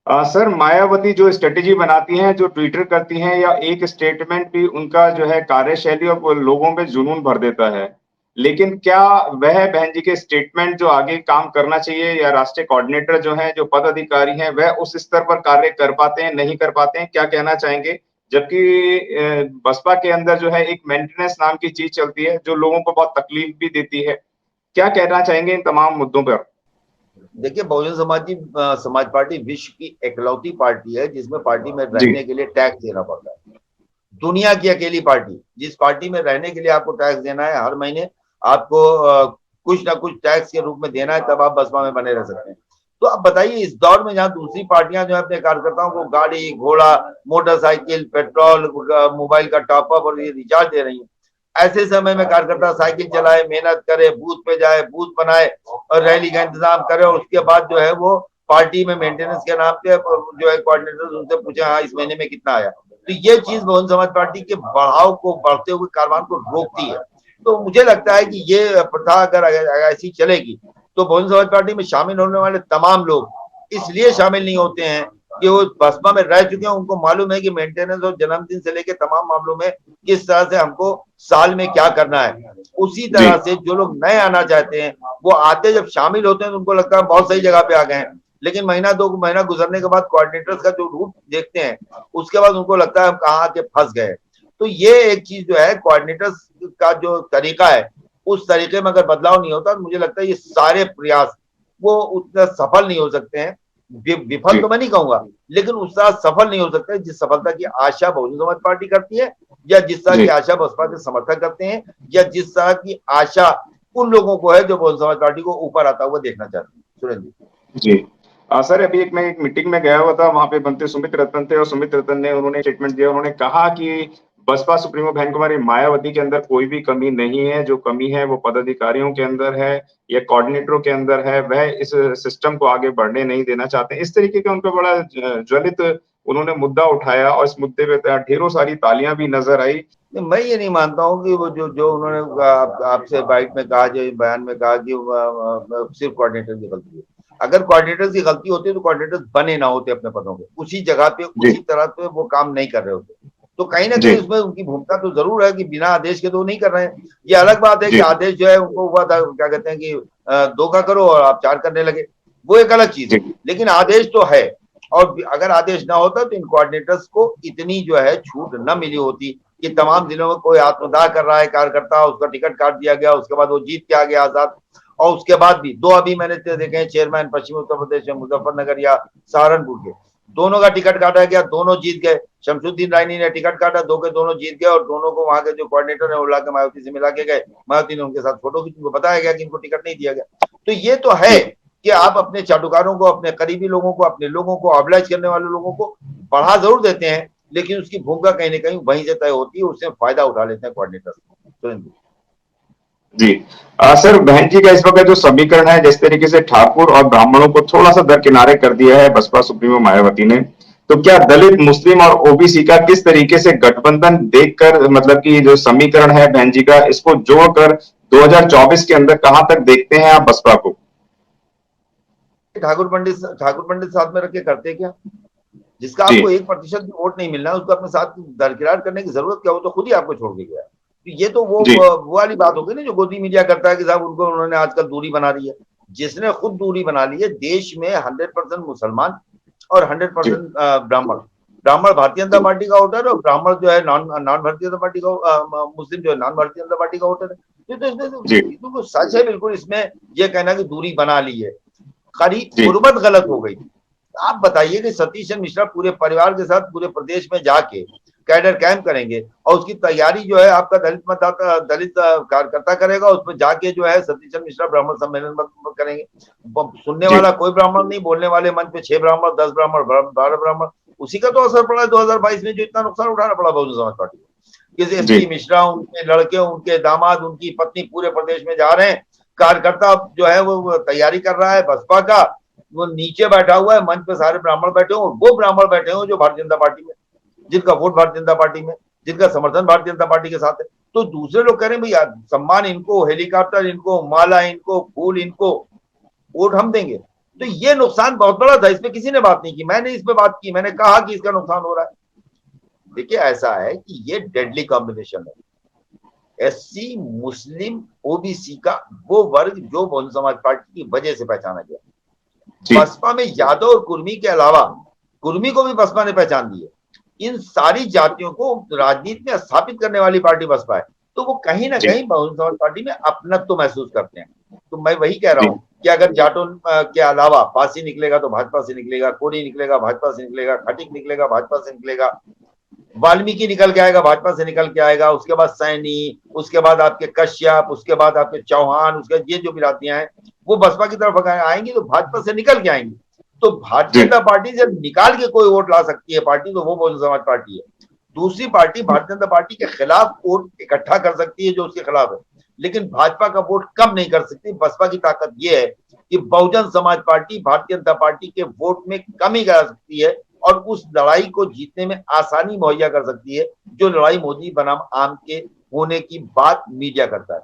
Sir, Mayawati जो strategy बनाती हैं, जो ट्विटर करती हैं, या एक स्टेटमेंट भी उनका जो है कार्यशैली और वो लोगों में जुनून भर देता है। लेकिन क्या वह बहन जी के स्टेटमेंट जो आगे काम करना चाहिए, या राष्ट्रीय कोऑर्डिनेटर जो हैं, जो पदाधिकारी हैं, वह उस स्तर पर कार्य कर पाते हैं, नहीं कर पाते हैं? क्या कहना चाहेंगे? जबकि बसपा के अंदर जो है एक मेंटेनेंस नाम की चीज़ चलती है, जो लोगों को बहुत तकलीफ भी देती है। क्या कहना चाहेंगे इन तमाम मुद्दों पर? देखिए, बहुजन समाज पार्टी विश्व की एकलौती पार्टी है जिसमें पार्टी में जी। रहने के लिए टैक्स देना पड़ता है। दुनिया की अकेली पार्टी जिस पार्टी में रहने के लिए आपको टैक्स देना है, हर महीने आपको कुछ ना कुछ टैक्स के रूप में देना है, तब आप बसपा में बने रह सकते हैं। तो अब बताइए, इस दौर में जहां दूसरी पार्टियां जो है अपने कार्यकर्ताओं को गाड़ी घोड़ा मोटरसाइकिल पेट्रोल मोबाइल का टॉपअप और ये रिचार्ज दे रही है, ऐसे समय में कार्यकर्ता साइकिल चलाए, मेहनत करे, बूथ पे जाए, बूथ बनाए और रैली का इंतजाम करे, और उसके बाद जो है वो पार्टी में मेंटेनेंस के नाम पे जो है कोऑर्डिनेटर उनसे पूछे हाँ इस महीने में कितना आया। तो ये चीज बहुजन समाज पार्टी के बढ़ाव को, बढ़ते हुए कारवान को रोकती है। तो मुझे लगता है कि ये प्रथा अगर ऐसी चलेगी तो बहुजन समाज पार्टी में शामिल होने वाले तमाम लोग इसलिए शामिल नहीं होते हैं कि वो बसपा में रह चुके हैं, उनको मालूम है कि मेंटेनेंस और जन्मदिन से लेकर तमाम मामलों में किस तरह से हमको साल में क्या करना है। उसी जी। तरह से जो लोग नए आना चाहते हैं वो आते, जब शामिल होते हैं तो उनको लगता है बहुत सही जगह पे आ गए हैं, लेकिन महीना दो महीना गुजरने के बाद कोऑर्डिनेटर्स का जो रूप देखते हैं उसके बाद उनको लगता है हम कहाँ आके फंस गए। तो ये एक चीज जो है, कोऑर्डिनेटर्स का जो तरीका है उस तरीके में अगर बदलाव नहीं होता तो मुझे लगता है ये सारे प्रयास वो उतना सफल नहीं हो सकते हैं। विफल जी। तो मैं नहीं कहूंगा, लेकिन उस तरह सफल नहीं हो सकते जिस सफलता की आशा बहुजन समाज पार्टी करती है, या जिस तरह जी। की आशा बसपा के समर्थक करते हैं, या जिस तरह की आशा उन लोगों को है जो बहुजन समाज पार्टी को ऊपर आता हुआ देखना चाहते हैं। सुरेंद्र जी। सर, अभी मैं एक मीटिंग में गया हुआ था, वहाँ पे मंत्री सुमित रतन थे, और सुमित रतन ने उन्होंने स्टेटमेंट दिया। उन्होंने कहा कि बसपा सुप्रीमो बहन कुमारी मायावती के अंदर कोई भी कमी नहीं है, जो कमी है वो पदाधिकारियों के अंदर है या कोऑर्डिनेटरों के अंदर है, वह इस सिस्टम को आगे बढ़ने नहीं देना चाहते। इस तरीके का उनका बड़ा ज्वलित उन्होंने मुद्दा उठाया, और इस मुद्दे पे ढेरों सारी तालियां भी नजर आई। मैं ये नहीं मानता हूँ कि वो जो जो उन्होंने आपसे बाइट में कहा, जो बयान में कहा कि सिर्फ कोऑर्डिनेटर की गलती है। अगर कोऑर्डिनेटर की गलती होती तो कोऑर्डिनेटर बने ना होते अपने पदों पे, उसी जगह पे जी। उसी तरह से वो काम नहीं कर रहे होते। तो कहीं ना जी। कहीं उसमें उनकी भूमिका तो जरूर है कि बिना आदेश के तो नहीं कर रहे हैं। ये अलग बात है कि जी। आदेश जो है उनको हुआ था, क्या कहते हैं कि दो का करो और आप चार करने लगे, वो एक अलग चीज है। जी। लेकिन आदेश तो है, और अगर आदेश ना होता तो इन कोऑर्डिनेटर्स को इतनी जो है छूट न मिली होती कि तमाम जिलों में कोई आत्मदाह कर रहा है कार्यकर्ता, उसका टिकट काट दिया गया, उसके बाद वो जीत के आ गया आजाद। और उसके बाद भी दो अभी मैंने देखे हैं चेयरमैन पश्चिमी उत्तर प्रदेश में, मुजफ्फरनगर या सहारनपुर के, दोनों का टिकट काटा गया, दोनों जीत गए। शमसुद्दीन रायनी ने टिकट काटा, दो के दोनों जीत गए, और दोनों को वहां के जो कोऑर्डिनेटर है वो लाके मायावती से मिला के गए। मायावती ने उनके साथ फोटो खींची, उनको बताया गया कि इनको टिकट नहीं दिया गया। तो ये तो है जी। कि आप अपने चाटुकारों को, अपने करीबी लोगों को, अपने लोगों को, ऑब्लाइज करने वाले लोगों को बढ़ा जरूर देते हैं, लेकिन उसकी भूमिका कहीं ना कहीं वहीं से तय होती है, उससे फायदा उठा लेते हैं कोऑर्डिनेटर। सुरेंद्र जी। सर, बहन जी का इस वक्त जो समीकरण है, जिस तरीके से ठाकुर और ब्राह्मणों को थोड़ा सा दरकिनारे कर दिया है बसपा सुप्रीमो मायावती ने, तो क्या दलित मुस्लिम और ओबीसी का किस तरीके से गठबंधन देखकर, मतलब कि जो समीकरण है बहन जी का, इसको जोड़कर 2024 के अंदर कहां तक देखते हैं आप बसपा को? ठाकुर पंडित साथ में रख के करते क्या? जिसका जी। आपको 1% भी वोट नहीं मिलना है उसको अपने साथ दरकिरार करने की जरूरत क्या, हो तो खुद ही आपको छोड़ के गया। तो ये तो जी। वो वाली बात होगी ना जो गोदी मीडिया करता है कि साहब उनको उन्होंने आजकल दूरी बना ली है। जिसने खुद दूरी बना ली है, देश में 100% मुसलमान और जी। 100% ब्राह्मण। ब्राह्मण भारतीय जनता जी। पार्टी का वोटर है, और ब्राह्मण जो है non non Bharatiya Janata party का, मुस्लिम जो है नॉन भारतीय जनता पार्टी का वोटर है। तो इसमें जी। तो सच है बिल्कुल, इसमें ये कहना कि दूरी बना ली है, खरी जी। गुर्बत गलत हो गई। आप बताइए कि सतीश चंद्र मिश्रा पूरे परिवार के साथ पूरे प्रदेश में जाके कैडर कैंप करेंगे, और उसकी तैयारी जो है आपका दलित मतदाता, दलित कार्यकर्ता करेगा, उसमें जाके जो है सतीश चंद्र मिश्रा ब्राह्मण सम्मेलन करेंगे। सुनने जी। वाला कोई ब्राह्मण नहीं, बोलने वाले मंच पे 6 ब्राह्मण, 10 ब्राह्मण, 12 ब्राह्मण। उसी का तो असर पड़ा है 2022 में, जो इतना नुकसान उठाना पड़ा बहुजन समाज पार्टी को। किसी जी। एसपी मिश्रा, उनके लड़के, उनके दामाद, उनकी पत्नी पूरे प्रदेश में जा रहे हैं। कार्यकर्ता जो है वो तैयारी कर रहा है बसपा का, वो नीचे बैठा हुआ है, मंच पे सारे ब्राह्मण बैठे हो, वो ब्राह्मण बैठे हो जो भारतीय जनता पार्टी में, जिनका वोट भारतीय जनता पार्टी में, जिनका समर्थन भारतीय जनता पार्टी के साथ है। तो दूसरे लोग कह रहे हैं भैया सम्मान इनको, हेलीकॉप्टर इनको, माला इनको, फूल इनको, वोट हम देंगे। तो ये नुकसान बहुत बड़ा था, इस पे किसी ने बात नहीं की, मैंने इस पे बात की, मैंने कहा कि इसका नुकसान हो रहा है। देखिए ऐसा है कि ये डेडली कॉम्बिनेशन है, एससी मुस्लिम ओबीसी का वो वर्ग जो बहुजन समाज पार्टी की वजह से पहचाना गया। बसपा में यादव और कुर्मी के अलावा कुर्मी को भी बसपा ने पहचान ली है। इन सारी जातियों को राजनीति में स्थापित करने वाली पार्टी बसपा है, तो वो कहीं ना कहीं बहुजन समाज पार्टी में अपनत्व तो महसूस करते हैं। तो मैं वही कह रहा हूं कि अगर जाटों के अलावा पासी निकलेगा तो भाजपा से निकलेगा, कोरी निकलेगा भाजपा से निकलेगा, खटिक निकलेगा भाजपा से निकलेगा, वाल्मीकि निकल के आएगा भाजपा से निकल के आएगा, उसके बाद सैनी, उसके बाद आपके कश्यप, उसके बाद आपके चौहान, उसके ये जो बिरादरियां हैं वो बसपा की तरफ आएंगी तो भाजपा से निकल के आएंगी। तो भारतीय जनता पार्टी जब निकाल के कोई वोट ला सकती है पार्टी तो वो बहुजन समाज पार्टी है। दूसरी पार्टी भारतीय जनता पार्टी के खिलाफ वोट इकट्ठा कर सकती है जो उसके खिलाफ है, लेकिन भाजपा का वोट कम नहीं कर सकती। बसपा की ताकत यह है कि बहुजन समाज पार्टी भारतीय जनता पार्टी के वोट में कमी करा सकती है और उस लड़ाई को जीतने में आसानी मुहैया कर सकती है, जो लड़ाई मोदी बनाम आम के होने की बात मीडिया करता है।